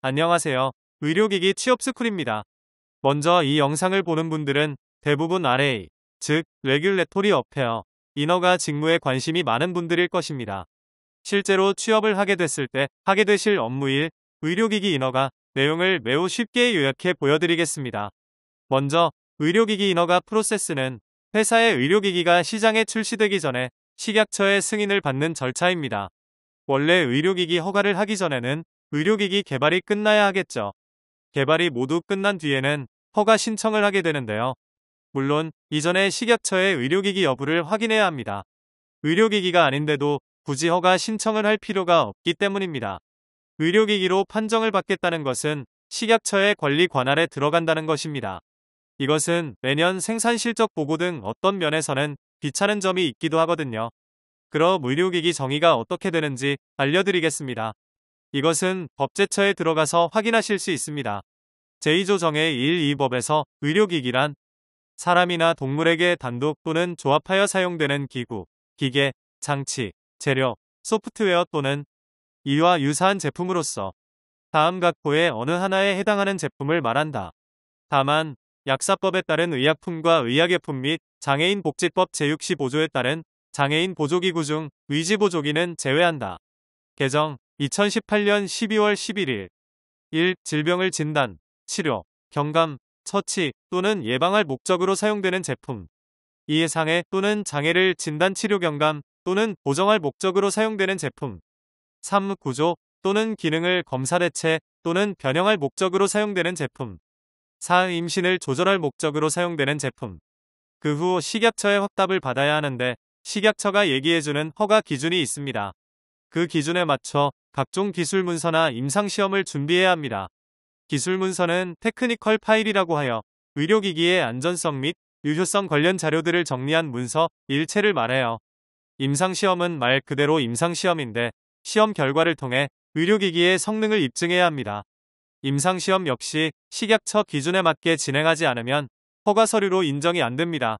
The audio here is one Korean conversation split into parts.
안녕하세요. 의료기기 취업스쿨입니다. 먼저 이 영상을 보는 분들은 대부분 RA, 즉 레귤레토리 어페어, 인허가 직무에 관심이 많은 분들일 것입니다. 실제로 취업을 하게 됐을 때 하게 되실 업무일 의료기기 인허가 내용을 매우 쉽게 요약해 보여드리겠습니다. 먼저 의료기기 인허가 프로세스는 회사의 의료기기가 시장에 출시되기 전에 식약처의 승인을 받는 절차입니다. 원래 의료기기 허가를 하기 전에는 의료기기 개발이 끝나야 하겠죠. 개발이 모두 끝난 뒤에는 허가 신청을 하게 되는데요. 물론 이전에 식약처의 의료기기 여부를 확인해야 합니다. 의료기기가 아닌데도 굳이 허가 신청을 할 필요가 없기 때문입니다. 의료기기로 판정을 받겠다는 것은 식약처의 관리 관할에 들어간다는 것입니다. 이것은 매년 생산실적 보고 등 어떤 면에서는 귀찮은 점이 있기도 하거든요. 그럼 의료기기 정의가 어떻게 되는지 알려드리겠습니다. 이것은 법제처에 들어가서 확인하실 수 있습니다. 제2조 정의 1, 2법에서 의료기기란 사람이나 동물에게 단독 또는 조합하여 사용되는 기구, 기계, 장치, 재료, 소프트웨어 또는 이와 유사한 제품으로서 다음 각호의 어느 하나에 해당하는 제품을 말한다. 다만 약사법에 따른 의약품과 의약예품 및 장애인 복지법 제65조에 따른 장애인 보조기구 중 의지보조기는 제외한다. 개정 2018년 12월 11일 1. 질병을 진단, 치료, 경감, 처치 또는 예방할 목적으로 사용되는 제품 2. 장애 또는 장애를 진단 치료 경감 또는 보정할 목적으로 사용되는 제품 3. 구조 또는 기능을 검사 대체 또는 변형할 목적으로 사용되는 제품 4. 임신을 조절할 목적으로 사용되는 제품. 그 후 식약처의 확답을 받아야 하는데 식약처가 얘기해주는 허가 기준이 있습니다. 그 기준에 맞춰 각종 기술 문서나 임상시험을 준비해야 합니다. 기술 문서는 테크니컬 파일이라고 하여 의료기기의 안전성 및 유효성 관련 자료들을 정리한 문서 일체를 말해요. 임상시험은 말 그대로 임상시험인데 시험 결과를 통해 의료기기의 성능을 입증해야 합니다. 임상시험 역시 식약처 기준에 맞게 진행하지 않으면 허가 서류로 인정이 안 됩니다.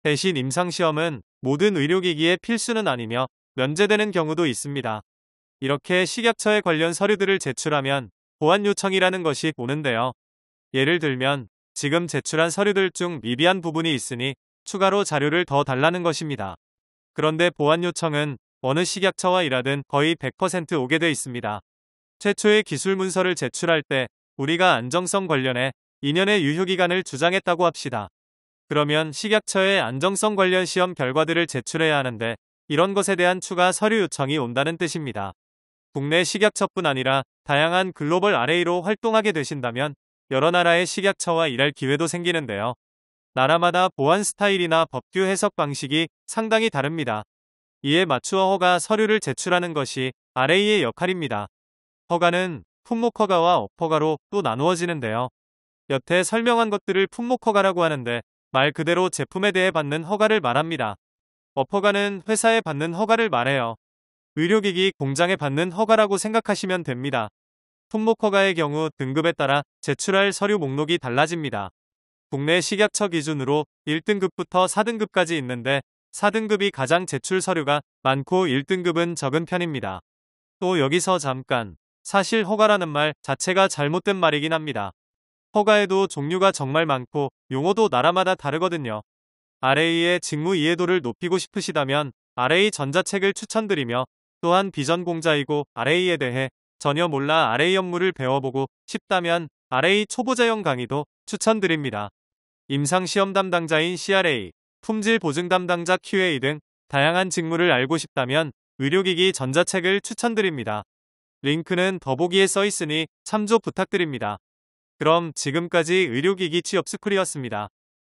대신 임상시험은 모든 의료기기의 필수는 아니며 면제되는 경우도 있습니다. 이렇게 식약처에 관련 서류들을 제출하면 보완 요청이라는 것이 오는데요. 예를 들면 지금 제출한 서류들 중 미비한 부분이 있으니 추가로 자료를 더 달라는 것입니다. 그런데 보완 요청은 어느 식약처와 일하든 거의 100% 오게 돼 있습니다. 최초의 기술 문서를 제출할 때 우리가 안정성 관련해 2년의 유효기간을 주장했다고 합시다. 그러면 식약처의 안정성 관련 시험 결과들을 제출해야 하는데 이런 것에 대한 추가 서류 요청이 온다는 뜻입니다. 국내 식약처뿐 아니라 다양한 글로벌 RA로 활동하게 되신다면 여러 나라의 식약처와 일할 기회도 생기는데요. 나라마다 보안 스타일이나 법규 해석 방식이 상당히 다릅니다. 이에 맞추어 허가 서류를 제출하는 것이 RA의 역할입니다. 허가는 품목허가와 업허가로 또 나누어지는데요. 여태 설명한 것들을 품목허가라고 하는데 말 그대로 제품에 대해 받는 허가를 말합니다. 업허가는 회사에 받는 허가를 말해요. 의료기기 공장에 받는 허가라고 생각하시면 됩니다. 품목허가의 경우 등급에 따라 제출할 서류 목록이 달라집니다. 국내 식약처 기준으로 1등급부터 4등급까지 있는데 4등급이 가장 제출 서류가 많고 1등급은 적은 편입니다. 또 여기서 잠깐 사실 허가라는 말 자체가 잘못된 말이긴 합니다. 허가에도 종류가 정말 많고 용어도 나라마다 다르거든요. RA의 직무 이해도를 높이고 싶으시다면 RA 전자책을 추천드리며 또한 비전공자이고 RA에 대해 전혀 몰라 RA 업무를 배워보고 싶다면 RA 초보자용 강의도 추천드립니다. 임상시험 담당자인 CRA, 품질 보증 담당자 QA 등 다양한 직무를 알고 싶다면 의료기기 전자책을 추천드립니다. 링크는 더보기에 써있으니 참조 부탁드립니다. 그럼 지금까지 의료기기 취업스쿨이었습니다.